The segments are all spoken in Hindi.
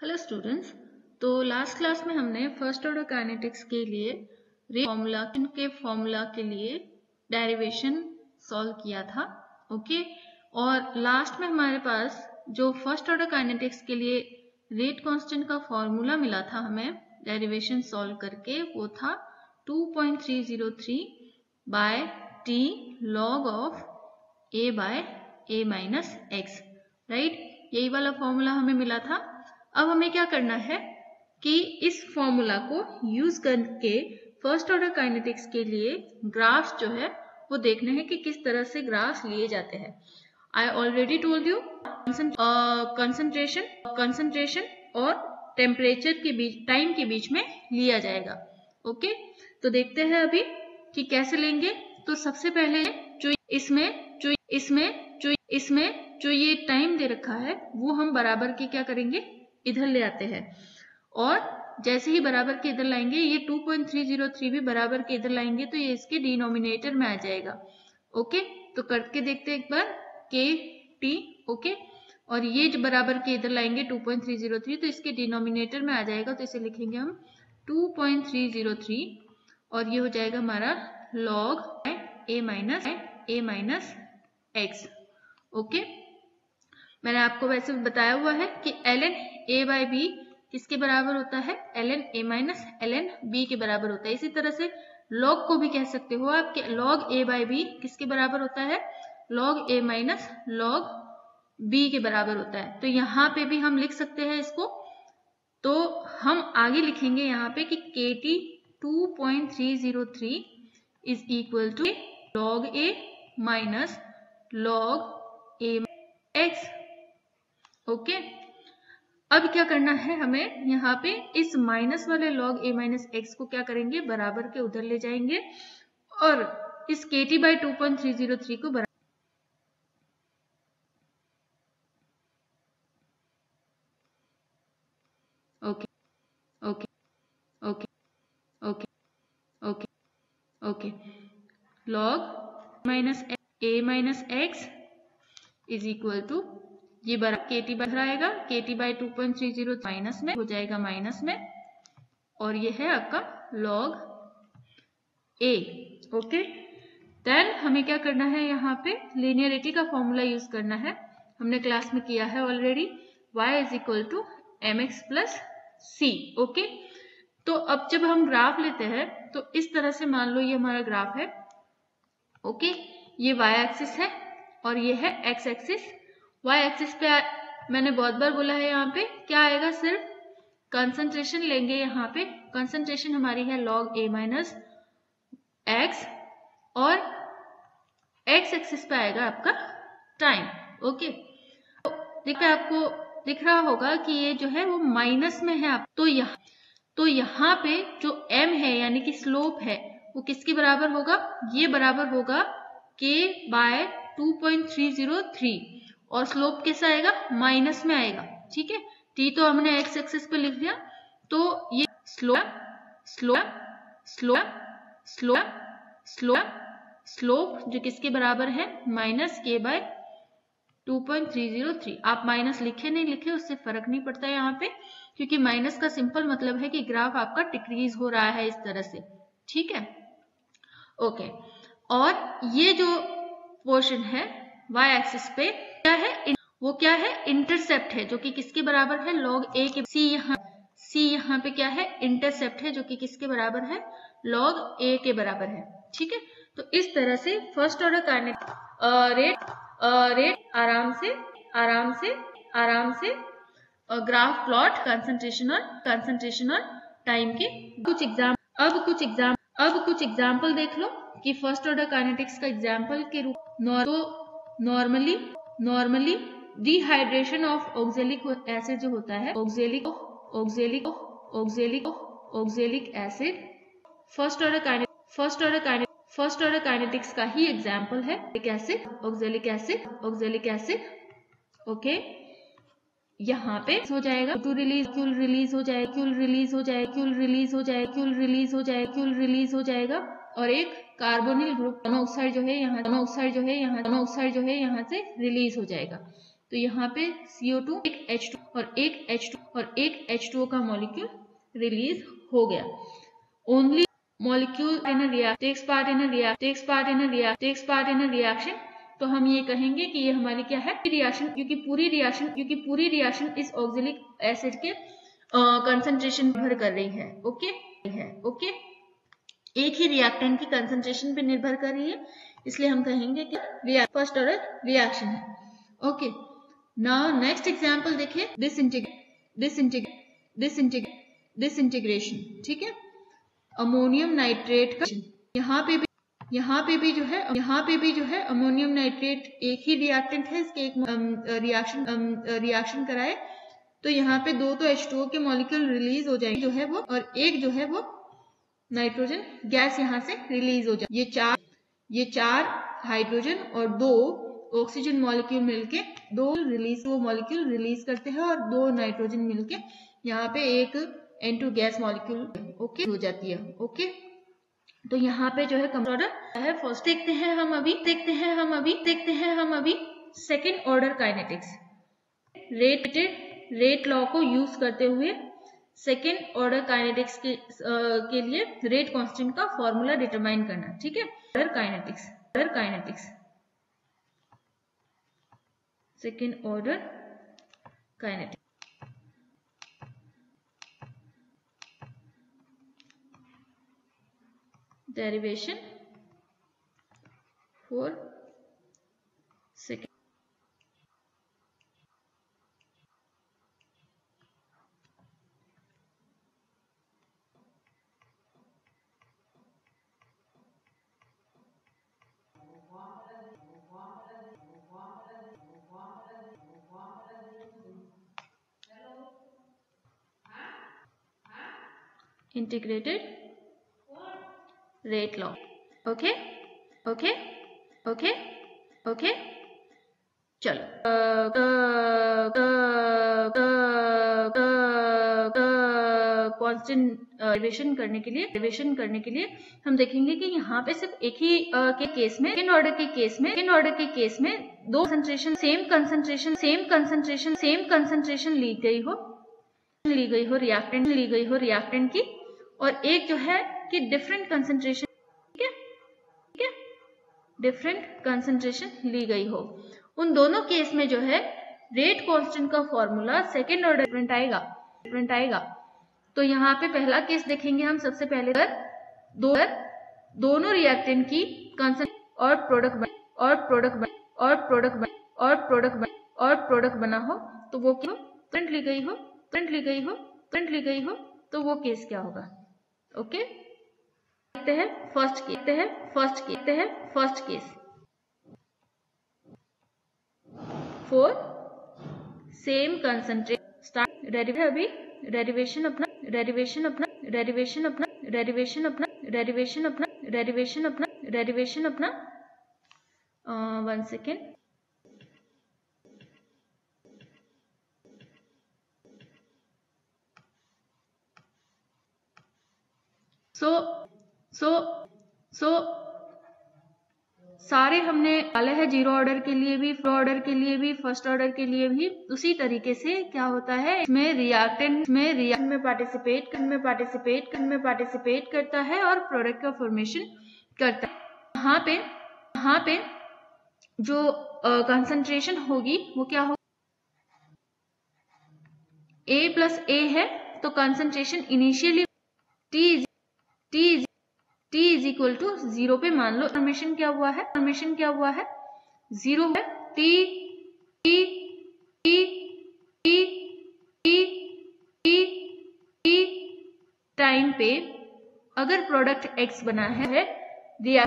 Hello students. तो लास्ट क्लास में हमने फर्स्ट ऑर्डर काइनेटिक्स के लिए फॉर्मूला के लिए डेरिवेशन सॉल्व किया था। ओके, और लास्ट में हमारे पास जो फर्स्ट ऑर्डर काइनेटिक्स के लिए रेट कांस्टेंट का फॉर्मूला मिला था हमें डेरिवेशन सॉल्व करके, वो था 2.303 by T log of a by a minus X, right. यही वाला फॉर्मूला हमें मिला था। अब हमें क्या करना है कि इस फॉर्मूला को यूज करके फर्स्ट ऑर्डर काइनेटिक्स के लिए ग्राफ्स जो है वो देखना है कि किस तरह से ग्राफ्स लिए जाते हैं। I already told you concentration और टेम्परेचर के बीच, टाइम के बीच में लिया जाएगा। ओके, तो देखते हैं अभी कि कैसे लेंगे। तो सबसे पहले जो इसमें जो ये टाइम दे रखा है वो हम बराबर के क्या करेंगे, इधर ले आते हैं। और जैसे ही बराबर के इधर लाएंगे, ये 2.303 भी बराबर के इधर लाएंगे तो ये इसके डिनोमिनेटर में आ जाएगा। ओके, तो करके देखते हैं एक बार के टी। ओके, और ये जो बराबर के इधर लाएंगे 2.303 तो इसके डिनोमिनेटर में आ जाएगा, तो इसे लिखेंगे हम 2.303 और ये हो जाएगा हमारा log a minus x. Okay, मैंने आपको वैसे बताया हुआ है कि ln a बाई बी किसके बराबर होता है, ln a minus ln b के बराबर होता है। इसी तरह से log को भी कह सकते हो आप कि log a बाई बी किसके बराबर होता है, log a minus log b के बराबर होता है। तो यहाँ पे भी हम लिख सकते हैं इसको। तो हम आगे लिखेंगे यहाँ पे कि kt 2.303 is equal to log a minus log a x। Okay, अब क्या करना है हमें, यहाँ पे इस माइनस वाले log a माइनस एक्स को क्या करेंगे, बराबर के उधर ले जाएंगे और इस kt बाई 2.303 को बराबर। Okay okay okay okay okay okay, log minus a minus X is equal to ये बराबर kt बाहर आएगा, kt बाई 2.30 माइनस में हो जाएगा माइनस में, और ये है आपका log a। ओके, देन हमें क्या करना है, यहाँ पे लीनियरिटी का फॉर्मूला यूज करना है। हमने क्लास में किया है already, y is equal to mx plus c। Okay, तो अब जब हम ग्राफ लेते हैं तो इस तरह से मान लो ये हमारा ग्राफ है। ओके, ये y एक्सिस है और ये है x एक्सिस। y एक्सिस पे मैंने बहुत बार बोला है, यहाँ पे क्या आएगा, सिर्फ कंसंट्रेशन लेंगे। यहाँ पे कंसंट्रेशन हमारी है log a माइनस एक्स और x एक्सिस पे आएगा आपका टाइम। ओके, तो आपको दिख रहा होगा कि ये जो है वो माइनस में है आप। तो यहाँ पे जो m है यानी कि स्लोप है वो किसके बराबर होगा, ये बराबर होगा k बाय 2.303 और स्लोप कैसा आएगा, माइनस में आएगा। ठीक है, t तो हमने x एक्सिस पे लिख दिया, तो ये स्लोप जो किसके बराबर है, माइनस k बाय 2.303। आप माइनस लिखे नहीं लिखे उससे फर्क नहीं पड़ता है यहाँ पे, क्योंकि माइनस का सिंपल मतलब है कि ग्राफ आपका डिक्रीज हो रहा है इस तरह से। ठीक है, ओके, और ये जो पोर्शन है y एक्सिस पे क्या है, वो क्या है, इंटरसेप्ट है, जो कि किसके बराबर है, log a के। c यहाँ पे क्या है, इंटरसेप्ट है, जो कि किसके बराबर है, log a के बराबर है। ठीक है, तो इस तरह से फर्स्ट ऑर्डर काइनेटिक्स रेट आराम से ग्राफ प्लॉट कंसंट्रेशन और टाइम के कुछ एग्जाम्पल देख लो कि फर्स्ट ऑर्डर काइनेटिक्स का एग्जाम्पल के रूप normally dehydration of oxalic acid जो होता है, oxalic acid first order kinetics का ही एग्जाम्पल है, ऑक्जेलिक एसिड। ओके, यहाँ पे हो जाएगा क्यूल रिलीज हो जाएगा और एक कार्बोनिल ग्रुप मोनोऑक्साइड जो है यहाँ से रिलीज हो जाएगा। तो यहाँ पे CO2 एक H2 और एक H2 और एक H2O का मॉलिक्यूल रिलीज हो गया। Only molecule in a reaction takes part in a reaction, तो हम ये कहेंगे कि ये हमारी क्या है रिएक्शन, क्योंकि पूरी रिएक्शन इस ऑक्जेलिक एसिड के कंसंट्रेशन भर कर रही है। ओके, एक ही रिएक्टेंट की कंसंट्रेशन पे निर्भर कर रही है, इसलिए हम कहेंगे कि फर्स्ट ऑर्डर रिएक्शन है। ओके, नाउ नेक्स्ट एग्जांपल देखिए, डिसइंटीग्रेशन। ठीक है, अमोनियम नाइट्रेट का यहाँ पे भी जो है अमोनियम नाइट्रेट एक ही रिएक्टेंट है, इसके एक रिएक्शन कराए तो यहाँ पे दो तो H2O के मॉलिक्यूल रिलीज हो जाएंगे जो है वो, और एक जो है वो नाइट्रोजन गैस यहाँ से रिलीज हो जाए। ये चार हाइड्रोजन और दो ऑक्सीजन मॉलिक्यूल मिलके वो मॉलिक्यूल रिलीज करते हैं, और दो नाइट्रोजन मिलके यहाँ पे एक N2 गैस मॉलिक्यूल ओके हो जाती है। ओके, तो यहाँ पे जो है कंपाउंड ऑर्डर है फर्स्ट। देखते हैं हम अभी second order kinetics. Rate law को यूज करते हुए सेकेंड ऑर्डर काइनेटिक्स के लिए रेट कांस्टेंट का फॉर्मूला डिटरमाइन करना। ठीक है, order kinetics second order kinetics. Derivation for second. Integrated rate law. Okay, चलो कांस्टेंट डेरिवेशन करने के लिए हम देखेंगे कि यहाँ पे सिर्फ एक ही के केस में सेकेंड ऑर्डर के केस में दो कंसंट्रेशन सेम कंसंट्रेशन ली गई हो रिएक्टेंट की, और एक जो है कि डिफरेंट कंसंट्रेशन डिफरेंट कंसंट्रेशन ली गई हो। उन दोनों केस में जो है रेट कांस्टेंट का फॉर्मूला सेकेंड ऑर्डर डिफरेंट आएगा। तो यहाँ पे पहला केस देखेंगे हम सबसे पहले, दोनों रिएक्टेंट की कंसंट्रेशन और प्रोडक्ट बना हो तो वो क्या करंट ली गई हो तो वो केस क्या होगा। ओके, देखते हैं first case for same concentration. Start derivation अपना 1 सेकेंड। सो सारे हमने डाले हैं जीरो ऑर्डर के लिए भी, फर्स्ट ऑर्डर के लिए भी। उसी तरीके से क्या होता है, इसमें रिएक्टेंट में पार्टिसिपेट करता है और प्रोडक्ट का फॉर्मेशन करता है। यहाँ पे जो कंसंट्रेशन होगी वो क्या होगी, A+A है तो concentration initially T is equal to 0 पे मान लो फॉर्मेशन क्या हुआ है 0 है। टाइम पे अगर प्रोडक्ट X बना है दिया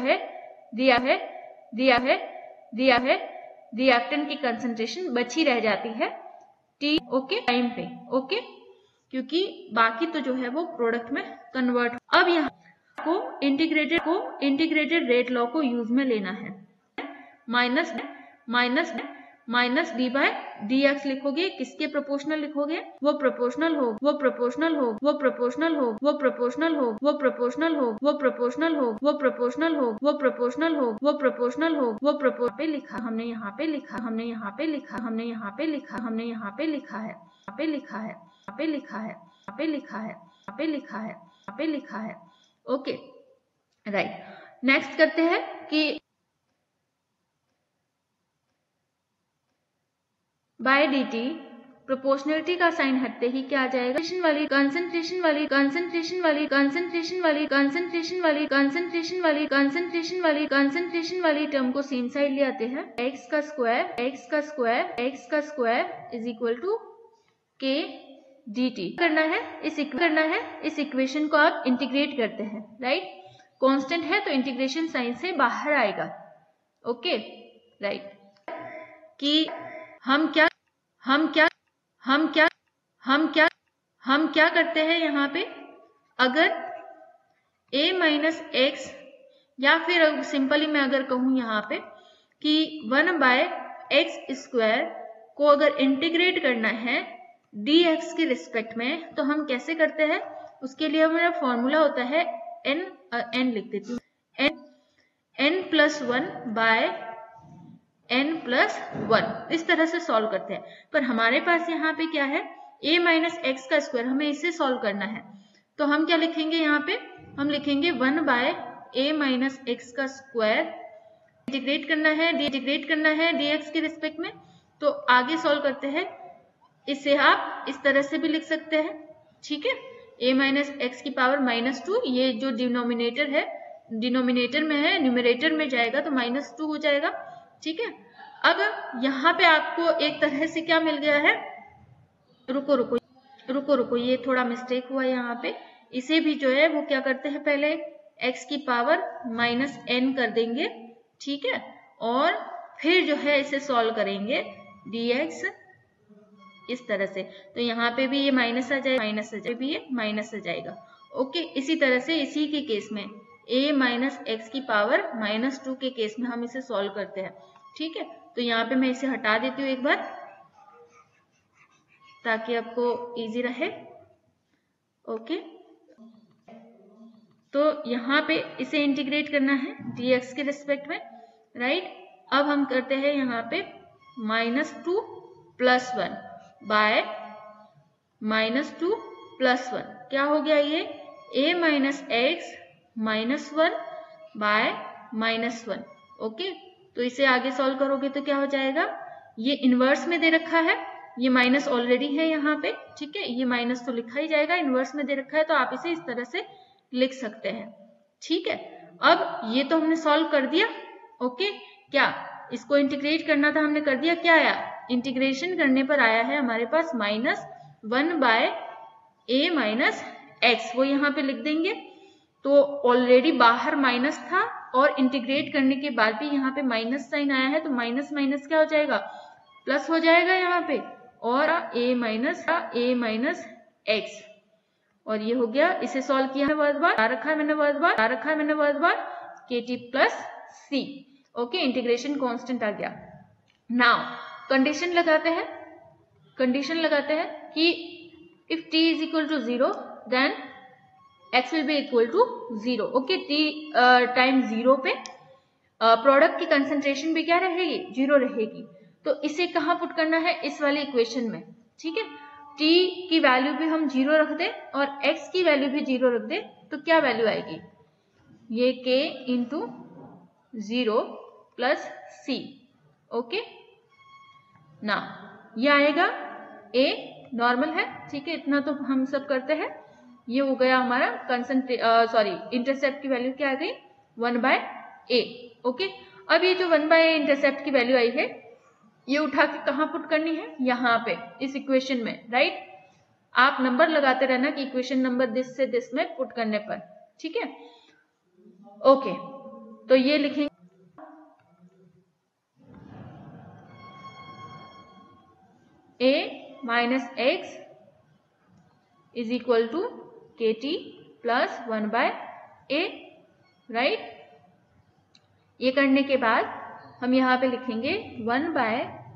है रिएक्टेंट की कंसंट्रेशन बची रह जाती है T ओके टाइम पे। ओके, क्योंकि बाकी तो जो है वो प्रोडक्ट में कन्वर्ट। अब यहाँ को इंटीग्रेटेड रेट लॉ को यूज में लेना है। Minus D by D X लिखोगे, किसके प्रोपोर्शनल लिखोगे, वो प्रोपोर्शनल हो, वो प्रोपोर्शनल हो, वो प्रोपोर्शनल हो, वो प्रोपोर्शनल हो, वो प्रोपोर्शनल हो, वो प्रोपोर्शनल हो, वो प्रोपोर्शनल हो, वो प्रोपोर्शनल हो, वो प्रोपोर्शनल हो, वो प्रोपोर्शनल पे लिखा, हमने यहाँ पे लिखा, हमने यहाँ पे लिखा, हमने यहाँ पे लिखा, हमने यहाँ पे लिखा है, यहाँ पे लिखा है, यहाँ पे लिखा है, यहाँ पे लिखा है, यहाँ पे लिखा है, यहाँ पे लिखा है। ओके राइट, नेक्स्ट करते हैं कि बाय dt प्रोपोर्शनलिटी का साइन हटते ही क्या आ जाएगा, कंसंट्रेशन वाली कंसंट्रेशन वाली कंसंट्रेशन वाली कंसंट्रेशन वाली कंसंट्रेशन वाली कंसंट्रेशन वाली कंसंट्रेशन वाली टर्म को सेम साइड ले आते हैं, x का स्क्वायर x का स्क्वायर x का square is equal to k dt करना है, इस इक्वेशन को आप इंटीग्रेट करते हैं, राइट, कांस्टेंट है तो इंटीग्रेशन साइन से बाहर आएगा। ओके राइट, कि हम क्या करते हैं यहाँ पे, अगर a माइनस एक्स, या फिर सिंपली मैं अगर कहूँ यहाँ पे कि 1 बाय एक्स स्क्वायर को अगर इंटीग्रेट करना है dx के रिस्पेक्ट में, तो हम कैसे करते हैं, उसके लिए हमारा फॉर्मूला होता है n लिख देती हूँ, n plus 1 by n plus 1, इस तरह से सॉल्व करते हैं। पर हमारे पास यहाँ पे क्या है, a माइनस एक्स का स्क्वायर, हमें इसे सॉल्व करना है, तो हम क्या लिखेंगे यहाँ पे, हम लिखेंगे 1 बाय a माइनस एक्स का स्क्वायर, इंटीग्रेट करना है dx के रिस्पेक्ट में, तो आगे सॉल्व करते हैं, इसे आप इस तरह से भी लिख सकते हैं, ठीक है, a माइनस एक्स की पावर -2, ये जो डिनोमिनेटर है, डिनोमिनेटर में है, न्यूमरेटर में जाएगा तो -2 हो जाएगा, ठीक है। अब यहाँ पे आपको एक तरह से क्या मिल गया है, रुको, ये थोड़ा मिस्टेक हुआ यहाँ पे, इसे भी जो है वो क्या करते हैं, पहले x की पावर -n कर देंगे, ठीक है, और फिर जो है इसे सॉल्व करेंगे dx इस तरह से, तो यहाँ पे भी ये माइनस आ जाएगा, ओके। इसी तरह से इसी के केस में a माइनस एक्स की पावर -2 के केस में हम इसे सॉल्व करते हैं, ठीक है। तो यहाँ पे मैं इसे हटा देती हूँ एक बार, ताकि आपको इजी रहे, ओके। तो यहाँ पे इसे इंटीग्रेट करना है dx के रिस्पेक्ट में, राइट। अब हम करते हैं यहाँ पे -2 प्लस 1 बाय -2 प्लस 1, क्या हो गया ये, a minus X -1 by -1, okay. तो इसे आगे सॉल्व करोगे तो क्या हो जाएगा, ये इनवर्स में दे रखा है, ये माइनस ऑलरेडी है यहाँ पे, ठीक है, ये माइनस तो लिखा ही जाएगा, इनवर्स में दे रखा है तो आप इसे इस तरह से लिख सकते हैं, ठीक है। अब ये तो हमने सॉल्व कर दिया, ओके। क्या इसको इंटीग्रेट करना था, हमने कर दिया, क्या आया, इंटीग्रेशन करने पर आया है हमारे पास -1 बाय a माइनस एक्स, वो यहाँ पे लिख देंगे, तो ऑलरेडी बाहर माइनस था और इंटीग्रेट करने के बाद भी यहाँ पे माइनस साइन आया है, तो माइनस माइनस क्या हो जाएगा, प्लस हो जाएगा यहाँ पे, और a माइनस एक्स, और ये हो गया, इसे सॉल्व किया है वर्ड बार, रखा है मैंने word bar kt plus c, okay. Integration constant आ गया। नाउ कंडीशन लगाते हैं कि if t is equal to 0 then x will be equal to 0, okay. t time 0 पे प्रोडक्ट की कंसंट्रेशन भी क्या रहेगी, 0 रहेगी, तो इसे कहाँ पुट करना है, इस वाली इक्वेशन में, ठीक है। t की वैल्यू भी हम 0 रख दे और x की वैल्यू भी 0 रख दे, तो क्या वैल्यू आएगी, ये k into 0 plus c, okay ना, ये आएगा a नॉर्मल है, ठीक है, इतना तो हम सब करते हैं। ये हो गया हमारा इंटरसेप्ट की वैल्यू क्या आ गई, 1 बाय a, ओके। अब ये जो 1 बाय a इंटरसेप्ट की वैल्यू आई है, ये उठा के कहाँ पुट करनी है, यहाँ पे इस इक्वेशन में, राइट। आप नंबर लगाते रहना कि इक्वेशन नंबर दिस से दिस में पुट करने पर, ठीक है, ओके। तो ये लिखेंगे a minus X is equal to kt plus 1 by a, right. ये करने के बाद हम यहाँ पे लिखेंगे 1 बाय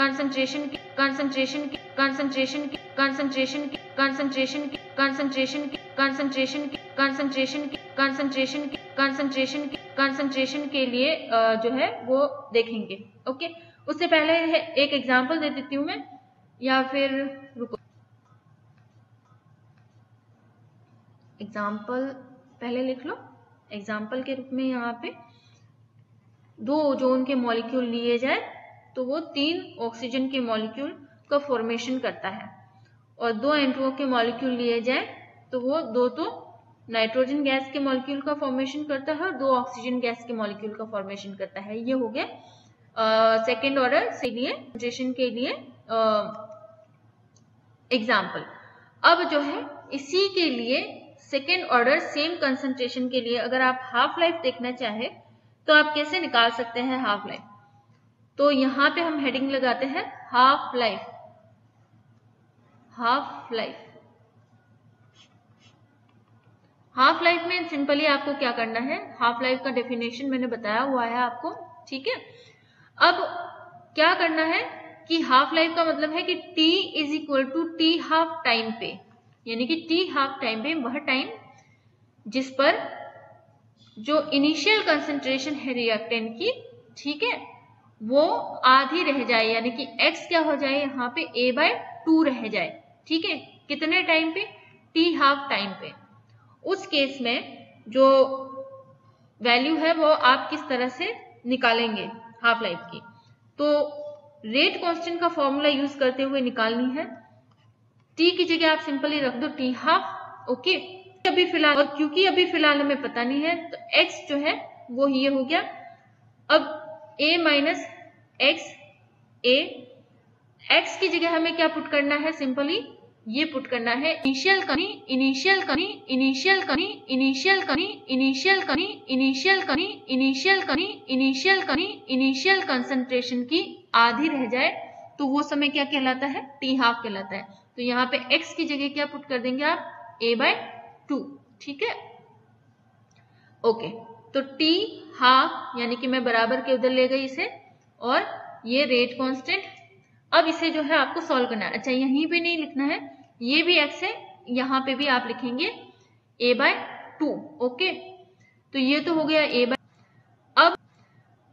कंसंट्रेशन की कंसंट्रेशन की कंसंट्रेशन की कंसंट्रेशन की कंसंट्रेशन की कंसंट्रेशन की कंसंट्रेशन की कंसंट्रेशन की कंसंट्रेशन की कंसंट्रेशन की कंसंट्रेशन के लिए जो है वो देखेंगे। ओके, उससे पहले एक एग्जांपल दे देती हूँ मैं, या फिर रुको, एग्जाम्पल पहले लिख लो। एग्जाम्पल के रूप में यहाँ पे 2 ओजोन के मॉलिक्यूल लिए जाए तो वो 3 ऑक्सीजन के मॉलिक्यूल का फॉर्मेशन करता है, और 2 N2O के मॉलिक्यूल लिए जाए तो वो 2 तो नाइट्रोजन गैस के मॉलिक्यूल का फॉर्मेशन करता है और 2 ऑक्सीजन गैस के मॉलिक्यूल का फॉर्मेशन करता है। ये हो गया सेकेंड ऑर्डर के लिए कंसंट्रेशन के लिए एग्जाम्पल। अब जो है इसी के लिए सेकेंड ऑर्डर सेम कंसंट्रेशन के लिए अगर आप हाफ लाइफ देखना चाहे तो आप कैसे निकाल सकते हैं हाफ लाइफ। तो यहां पे हम हेडिंग लगाते हैं half life. Half life half life में सिंपली आपको क्या करना है, हाफ लाइफ का डेफिनेशन मैंने बताया हुआ है आपको, ठीक है। अब क्या करना है कि हाफ लाइफ का मतलब है कि t is equal to T half time पे, यानी कि टी हाफ टाइम पे वह टाइम जिस पर जो इनिशियल कंसंट्रेशन है रिएक्टेंट की, ठीक है, वो आधी रह जाए, यानी कि x क्या हो जाए यहाँ पे a/2 रह जाए, ठीक है। कितने टाइम पे, टी हाफ टाइम पे। उस केस में जो वैल्यू है वो आप किस तरह से निकालेंगे हाफ लाइफ की, तो रेट कांस्टेंट का फॉर्मूला यूज करते हुए निकालनी है। टी की जगह आप सिंपली रख दो टी हाफ, ओके। अभी फिलहाल, और क्योंकि अभी फिलहाल हमें पता नहीं है तो x जो है वो ये हो गया। अब a माइनस एक्स, x की जगह हमें क्या पुट करना है, सिंपली ये पुट करना है इनिशियल कनी इनिशियल कनी इनिशियल कनी इनिशियल कनी इनिशियल कनी इनिशियल कनी इनिशियल कनी इनिशियल कनी इनिशियल कंसंट्रेशन की आधी रह जाए तो वो समय क्या कहलाता है, टी हाफ कहलाता है। तो यहाँ पे x की जगह क्या पुट कर देंगे आप, a/2, ठीक है, ओके। तो टी हाफ यानी कि मैं बराबर के उधर ले गई इसे, और ये रेट कांस्टेंट। अब इसे जो है आपको सॉल्व करना है। अच्छा, यहीं पे नहीं लिखना है, ये भी x है, यहाँ पे भी आप लिखेंगे a/2, ओके। तो ये तो हो गया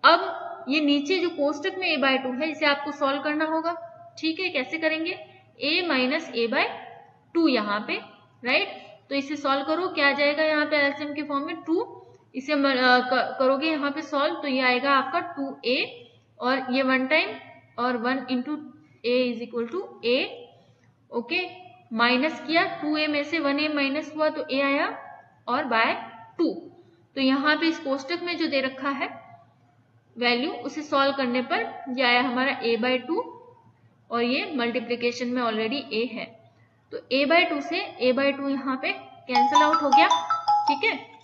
अब ये नीचे जो कोष्टक में a/2 है इसे आपको सॉल्व करना होगा, ठीक है। कैसे करेंगे, a माइनस a/2 यहाँ पे, राइट। तो इसे सॉल्व करो, क्या आ जाएगा यहाँ पे एलसीएम के फॉर्म में 2, इसे करोगे यहाँ पे सॉल्व तो ये आएगा आपका 2a, और ये 1 टाइम और 1 into a is equal to a, okay. Minus किया, 2a में से 1a माइनस हुआ तो a आया, और बाय 2। तो यहाँ पे इस कोष्टक में जो दे रखा है वैल्यू, उसे सॉल्व करने पर ये आया हमारा a/2, और ये मल्टीप्लीकेशन में ऑलरेडी a है, तो a/2 से a/2 यहाँ पे कैंसिल आउट हो गया, ठीक है।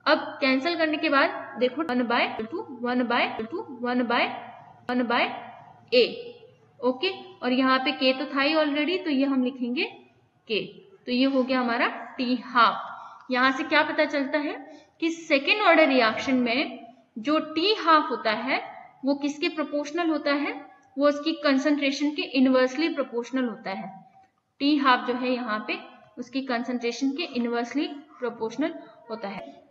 अब कैंसिल करने के बाद देखो 1/2 1/2 1/a, ओके। और यहाँ पे k तो था ही ऑलरेडी, तो ये हम लिखेंगे k। तो ये हो गया हमारा टी हाफ। यहाँ से क्या पता चलता है कि सेकेंड ऑर्डर रिएक्शन में जो टी हाफ होता है वो किसके प्रोपोर्शनल होता है, वो उसकी कंसंट्रेशन के इनवर्सली प्रोपोर्शनल होता है। टी हाफ जो है यहाँ पे उसकी कंसंट्रेशन के इनवर्सली प्रोपोर्शनल होता है।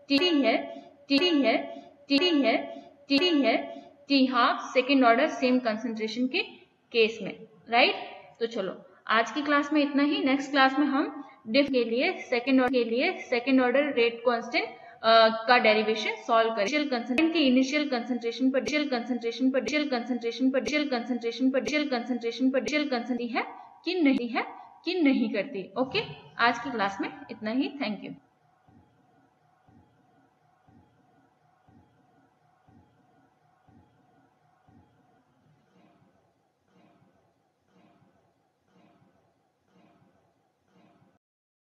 T half second order same concentration के केस में, राइट। तो चलो आज की क्लास में इतना ही। नेक्स्ट क्लास में हम डिफ के लिए सेकेंड ऑर्डर रेट कांस्टेंट का डेरिवेशन सॉल्व करें। इनिशियल कंसंट्रेशन है कि नहीं करती, ओके। आज की क्लास में इतना ही, थैंक यू।